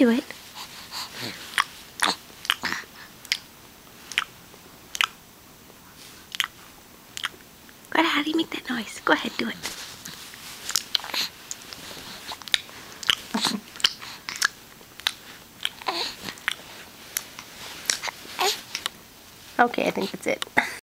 do it. Go ahead, how do you make that noise? Go ahead, do it. Okay, I think that's it.